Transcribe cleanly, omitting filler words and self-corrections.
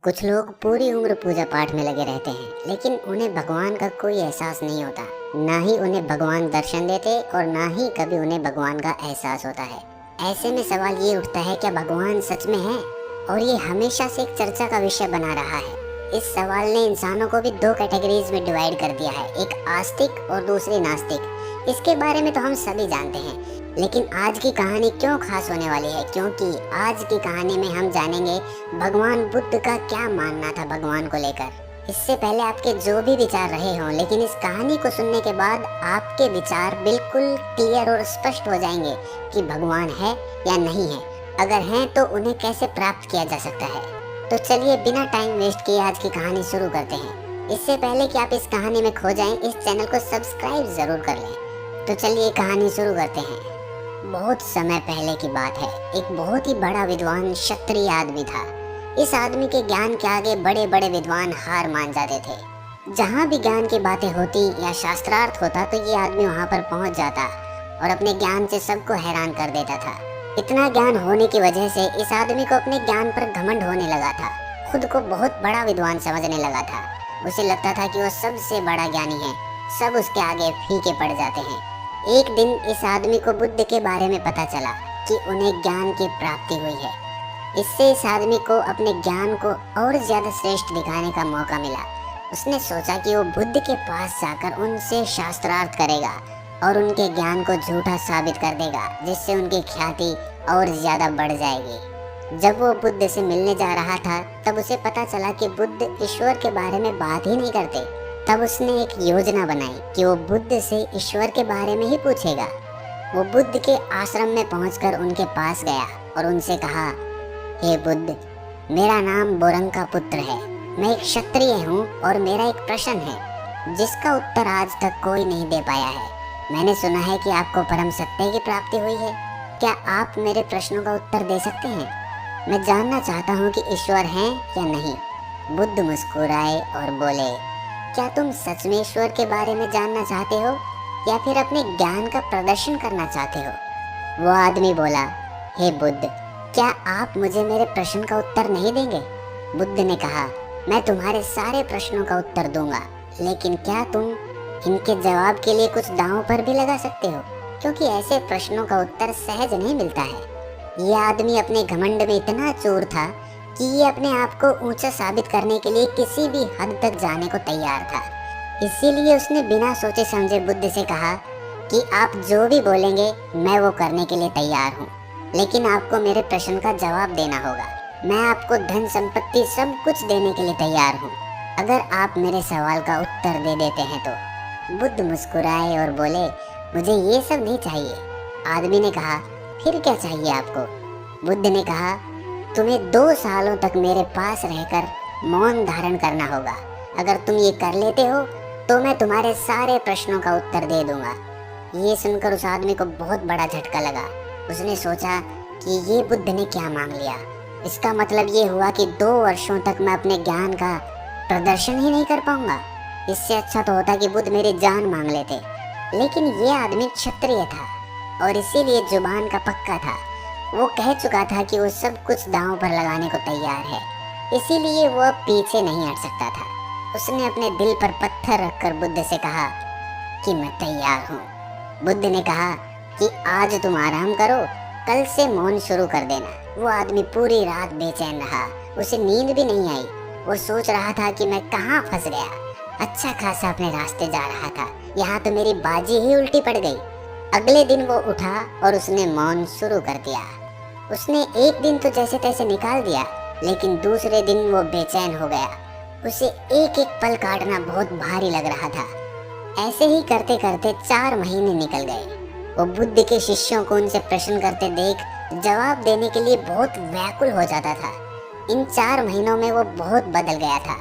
कुछ लोग पूरी उम्र पूजा पाठ में लगे रहते हैं, लेकिन उन्हें भगवान का कोई एहसास नहीं होता। ना ही उन्हें भगवान दर्शन देते और ना ही कभी उन्हें भगवान का एहसास होता है। ऐसे में सवाल ये उठता है, क्या भगवान सच में है? और ये हमेशा से एक चर्चा का विषय बना रहा है। इस सवाल ने इंसानों को भी दो कैटेगरीज में डिवाइड कर दिया है, एक आस्तिक और दूसरी नास्तिक। इसके बारे में तो हम सभी जानते हैं, लेकिन आज की कहानी क्यों खास होने वाली है? क्योंकि आज की कहानी में हम जानेंगे भगवान बुद्ध का क्या मानना था भगवान को लेकर। इससे पहले आपके जो भी विचार रहे हों, लेकिन इस कहानी को सुनने के बाद आपके विचार बिल्कुल क्लियर और स्पष्ट हो जाएंगे कि भगवान है या नहीं है। अगर हैं तो उन्हें कैसे प्राप्त किया जा सकता है। तो चलिए बिना टाइम वेस्ट किए आज की कहानी शुरू करते हैं। इससे पहले कि आप इस कहानी में खो जाएं, इस चैनल को सब्सक्राइब जरूर कर लें। तो चलिए कहानी शुरू करते हैं। बहुत समय पहले की बात है। एक बहुत ही बड़ा विद्वान क्षत्रिय आदमी था। इस आदमी के ज्ञान के आगे बड़े बड़े विद्वान हार मान जाते थे। जहाँ भी ज्ञान की बातें होती या शास्त्रार्थ होता तो ये आदमी वहाँ पर पहुँच जाता और अपने ज्ञान से सबको हैरान कर देता था। इतना ज्ञान होने की वजह से इस आदमी को अपने ज्ञान पर घमंड होने लगा था। खुद को बहुत बड़ा विद्वान समझने लगा था। उसे लगता था कि वो सबसे बड़ा ज्ञानी है, सब उसके आगे फीके पड़ जाते हैं। एक दिन इस आदमी को बुद्ध के बारे में पता चला कि उन्हें ज्ञान की प्राप्ति हुई है। इससे इस आदमी को अपने ज्ञान को और ज्यादा श्रेष्ठ दिखाने का मौका मिला। उसने सोचा कि वो बुद्ध के पास जाकर उनसे शास्त्रार्थ करेगा और उनके ज्ञान को झूठा साबित कर देगा, जिससे उनकी ख्याति और ज्यादा बढ़ जाएगी। जब वो बुद्ध से मिलने जा रहा था तब उसे पता चला कि बुद्ध ईश्वर के बारे में बात ही नहीं करते। तब उसने एक योजना बनाई कि वो बुद्ध से ईश्वर के बारे में ही पूछेगा। वो बुद्ध के आश्रम में पहुंचकर उनके पास गया और उनसे कहा, हे बुद्ध, मेरा नाम बोरंग का पुत्र है। मैं एक क्षत्रिय हूँ और मेरा एक प्रश्न है जिसका उत्तर आज तक कोई नहीं दे पाया है। मैंने सुना है कि आपको परम सत्य की प्राप्ति हुई है। क्या आप मेरे प्रश्नों का उत्तर दे सकते हैं? मैं जानना चाहता हूँ कि ईश्वर है या नहीं। बुद्ध मुस्कुराए और बोले, क्या तुम सच में ईश्वर के बारे में जानना चाहते हो या फिर अपने ज्ञान का प्रदर्शन करना चाहते हो? वो आदमी बोला, हे बुद्ध, क्या आप मुझे मेरे प्रश्न का उत्तर नहीं देंगे? बुद्ध ने कहा, मैं तुम्हारे सारे प्रश्नों का उत्तर दूंगा, लेकिन क्या तुम इनके जवाब के लिए कुछ दांव पर भी लगा सकते हो? क्योंकि ऐसे प्रश्नों का उत्तर सहज नहीं मिलता है। ये आदमी अपने घमंड में इतना चूर था कि ये अपने आप को ऊंचा साबित करने के लिए किसी भी हद तक जाने को तैयार था। इसीलिए उसने बिना सोचे समझे बुद्ध से कहा कि आप जो भी बोलेंगे मैं वो करने के लिए तैयार हूँ, लेकिन आपको मेरे प्रश्न का जवाब देना होगा। मैं आपको धन संपत्ति सब कुछ देने के लिए तैयार हूँ, अगर आप मेरे सवाल का उत्तर दे देते हैं तो। बुद्ध मुस्कुराए और बोले, मुझे ये सब नहीं चाहिए। आदमी ने कहा, फिर क्या चाहिए आपको? बुद्ध ने कहा, तुम्हें 2 सालों तक मेरे पास रहकर मौन धारण करना होगा। अगर तुम ये कर लेते हो तो मैं तुम्हारे सारे प्रश्नों का उत्तर दे दूंगा। ये सुनकर उस आदमी को बहुत बड़ा झटका लगा। उसने सोचा कि ये बुद्ध ने क्या मांग लिया। इसका मतलब ये हुआ कि 2 वर्षों तक मैं अपने ज्ञान का प्रदर्शन ही नहीं कर पाऊंगा। इससे अच्छा तो होता कि बुद्ध मेरी जान मांग लेते। लेकिन ये आदमी क्षत्रिय था और इसीलिए जुबान का पक्का था। वो कह चुका था कि वो सब कुछ दांव पर लगाने को तैयार है, इसीलिए वो अब पीछे नहीं हट सकता था। उसने अपने दिल पर पत्थर रखकर बुद्ध से कहा कि मैं तैयार हूँ। बुद्ध ने कहा कि आज तुम आराम करो, कल से मौन शुरू कर देना। वो आदमी पूरी रात बेचैन रहा, उसे नींद भी नहीं आई। वो सोच रहा था कि मैं कहाँ फंस गया। अच्छा खासा अपने रास्ते जा रहा था, यहाँ तो मेरी बाजी ही उल्टी पड़ गई। अगले दिन वो उठा और उसने मौन शुरू कर दिया। उसने एक दिन तो जैसे तैसे निकाल दिया, लेकिन दूसरे दिन वो बेचैन हो गया। उसे एक एक पल काटना बहुत भारी लग रहा था। ऐसे ही करते करते 4 महीने निकल गए। वो बुद्ध के शिष्यों को उनसे प्रश्न करते देख जवाब देने के लिए बहुत व्याकुल हो जाता था। इन 4 महीनों में वो बहुत बदल गया था।